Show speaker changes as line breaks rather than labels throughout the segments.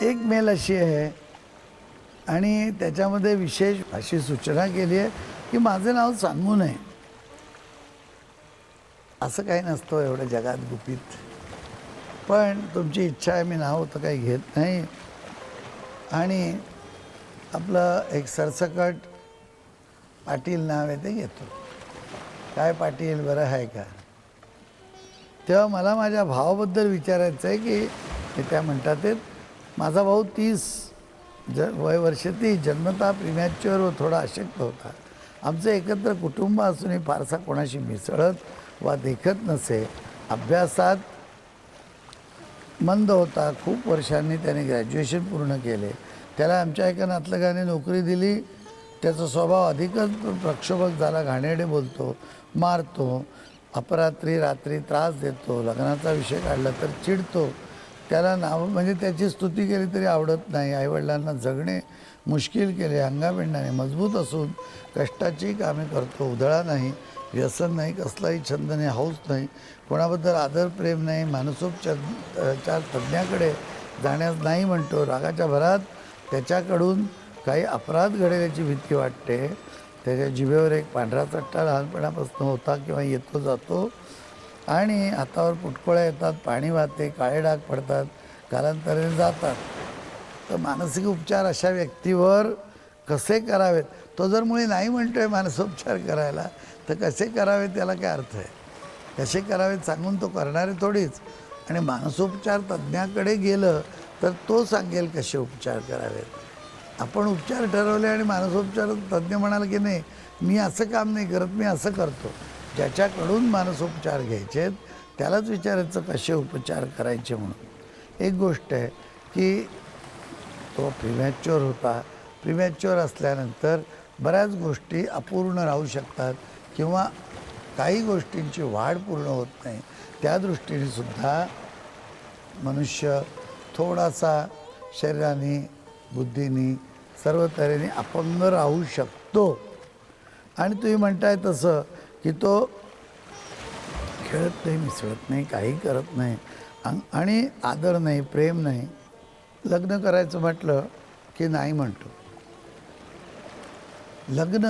एक मेल अशी आहे आणि त्याच्यामध्ये विशेष अशी सूचना केली आहे की माझं नाव सांगू नये. असं काही नसतं एवढं जगात गुपित, पण तुमची इच्छा आहे, मी नाव तर काही घेत नाही. आणि आपलं एक सरसकट पाटील नाव आहे ते घेतो. काय पाटील बरं आहे का? तेव्हा मला माझ्या भावाबद्दल विचारायचं आहे की त्या म्हणतात माझा भाऊ 30 वय वर्ष 30, जन्मतः प्रीमॅच्युअर व थोडा अशक्त होता. आमचं एकत्र कुटुंब असूनही फारसा कोणाशी मिसळत वा देखत नसे. अभ्यासात मंद होता. खूप वर्षांनी त्याने ग्रॅज्युएशन पूर्ण केले. त्याला आमच्या एका नातलगाने नोकरी दिली. त्याचा स्वभाव अधिकच प्रक्षोभक झाला. घाणेरडे बोलतो, मारतो, अपरात्री रात्री त्रास देतो, लग्नाचा विषय काढला तर चिडतो. त्याला नाव म्हणजे त्याची स्तुती केली तरी आवडत नाही. आईवडिलांना जगणे मुश्किल केले. अंगापिंडाने मजबूत असून कष्टाची कामे करतो. उधळा नाही, व्यसन नाही, कसलाही छंद नाही, हौस नाही, कोणाबद्दल आदर प्रेम नाही. मानसोपचार तज्ज्ञाकडे जाण्यास नाही म्हणतो. रागाच्या भरात त्याच्याकडून काही अपराध घडेल याची भीती वाटते. त्याच्या जिभेवर एक पांढरा चट्टा लहानपणापासून होता किंवा येतो जातो आणि हातावर पुटकोळ्या येतात, पाणी वाहते, काळे डाग पडतात, कालांतराने जातात. तर मानसिक उपचार अशा व्यक्तीवर कसे करावेत? तो जर मुळे नाही म्हणतोय मानसोपचार करायला तर कसे करावेत त्याला काय अर्थ आहे? कसे करावेत सांगून तो करणारे थोडीच. आणि मानसोपचार तज्ज्ञाकडे गेलं तर तो सांगेल कसे उपचार करावेत. आपण उपचार ठरवले आणि मानसोपचार तज्ज्ञ म्हणाला की नाही मी असं काम नाही करत, मी असं करतो. ज्याच्याकडून मानसोपचार घ्यायचे त्यालाच विचारायचं कसे उपचार करायचे म्हणून. एक गोष्ट आहे की तो प्रीमॅच्युअर होता. प्रीमॅच्युअर असल्यानंतर बऱ्याच गोष्टी अपूर्ण राहू शकतात किंवा काही गोष्टींची वाढ पूर्ण होत नाही. त्या दृष्टीने सुद्धा मनुष्य थोडासा शरीराने, बुद्धीने, सर्व तऱ्हेने अपंग राहू शकतो. आणि तुम्ही म्हणताय तसं की तो खेळत नाही, मिसळत नाही, काही करत नाही आणि आदर नाही, प्रेम नाही. लग्न करायचं म्हटलं की नाही म्हणतो. लग्न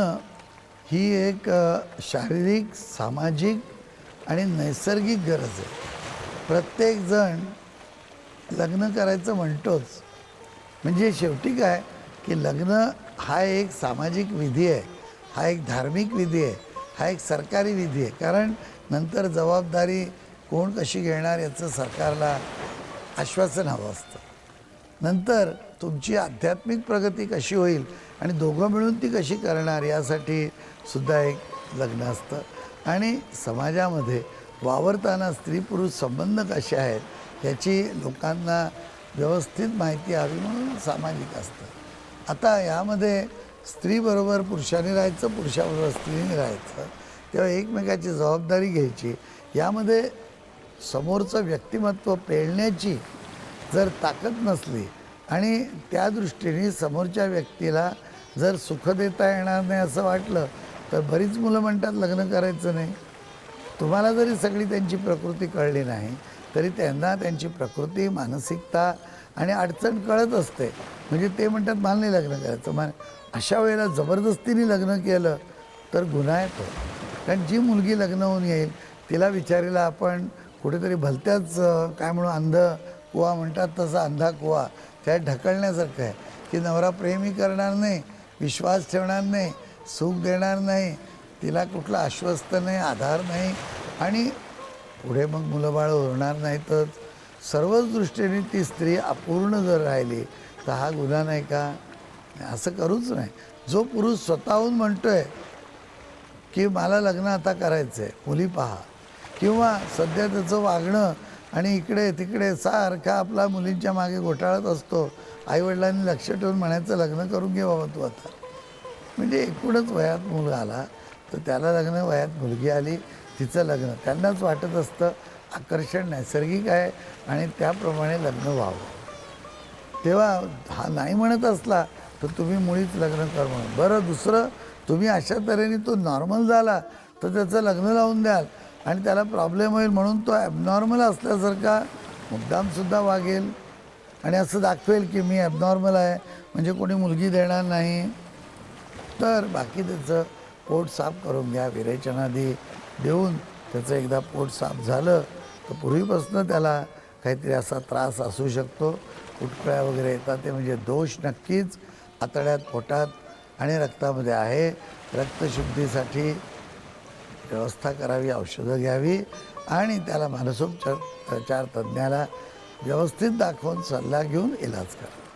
ही एक शारीरिक, सामाजिक आणि नैसर्गिक गरज आहे. प्रत्येकजण लग्न करायचं म्हणतोच. म्हणजे शेवटी काय की लग्न हा एक सामाजिक विधी आहे, हा एक धार्मिक विधी आहे, हा एक सरकारी विधी आहे. कारण नंतर जबाबदारी कोण कशी घेणार याचं सरकारला आश्वासन हवं असतं. नंतर तुमची आध्यात्मिक प्रगती कशी होईल आणि दोघं मिळून ती कशी करणार यासाठी सुद्धा एक लग्न असतं. आणि समाजामध्ये वावरताना स्त्री पुरुष संबंध कसे आहेत याची लोकांना व्यवस्थित माहिती हवी म्हणून सामाजिक असतं. आता यामध्ये स्त्रीबरोबर पुरुषाने राहायचं, पुरुषाबरोबर स्त्रीने राहायचं, तेव्हा एकमेकाची जबाबदारी घ्यायची. यामध्ये समोरचं व्यक्तिमत्व पेलण्याची जर ताकद नसली आणि त्या दृष्टीने समोरच्या व्यक्तीला जर सुख देता येणार नाही असं वाटलं तर बरीच मुलं म्हणतात लग्न करायचं नाही. तुम्हाला जरी सगळी त्यांची प्रकृती कळली नाही तरी त्यांना त्यांची प्रकृती, मानसिकता आणि अडचण कळत असते. म्हणजे ते म्हणतात मला नाही लग्न करायचं. अशा वेळेला जबरदस्तीने लग्न केलं तर गुन्हा येतो. कारण जी मुलगी लग्न होऊन येईल तिला विचारीला आपण कुठेतरी भलत्याच काय म्हणू अंध कुवा म्हणतात तसा अंधा कुवा त्यात ढकलण्यासारखं आहे की नवरा प्रेमही करणार नाही, विश्वास ठेवणार नाही, सुख देणार नाही, तिला कुठला आश्वस्त नाही, आधार नाही आणि पुढे मग मुलं बाळ होणार नाही. तर सर्वच दृष्टीने ती स्त्री अपूर्ण जर राहिली तर हा गुन्हा नाही का? असं करूच नाही. जो पुरुष स्वतःहून म्हणतोय की मला लग्न आता करायचं आहे, मुली पहा, किंवा सध्या त्याचं वागणं आणि इकडे तिकडे सारखा आपला मुलींच्या मागे घोटाळत असतो, आईवडिलांनी लक्ष ठेवून म्हणायचं लग्न करून घे बाबा तू आता. म्हणजे एकूणच वयात मुलगा आला तर त्याला लग्न, वयात मुलगी आली तिचं लग्न. त्यांनाच वाटत असतं आकर्षण नैसर्गिक आहे आणि त्याप्रमाणे लग्न व्हावं. तेव्हा हा नाही म्हणत असला तर तुम्ही मुळीच लग्न कर म्हणून. बरं, दुसरं तुम्ही अशा तऱ्हेने तो नॉर्मल झाला तर त्याचं लग्न लावून द्याल आणि त्याला प्रॉब्लेम होईल म्हणून तो ॲबनॉर्मल असल्यासारखा मुद्दामसुद्धा वागेल. आणि असं दाखवेल की मी ॲबनॉर्मल आहे म्हणजे कोणी मुलगी देणार नाही, तर बाकी त्याचं पोट साफ करून घ्या. विरेचनादी देऊन त्याचं एकदा पोट साफ झालं तर पूर्वीपासून त्याला काहीतरी असा त्रास असू शकतो, उटकळ्या वगैरे येतात, ते म्हणजे दोष नक्कीच आतड्यात, पोटात आणि रक्तामध्ये आहे. रक्तशुद्धीसाठी व्यवस्था करावी, औषधं घ्यावी आणि त्याला मानसोपचार तज्ज्ञाला व्यवस्थित दाखवून सल्ला घेऊन इलाज करा.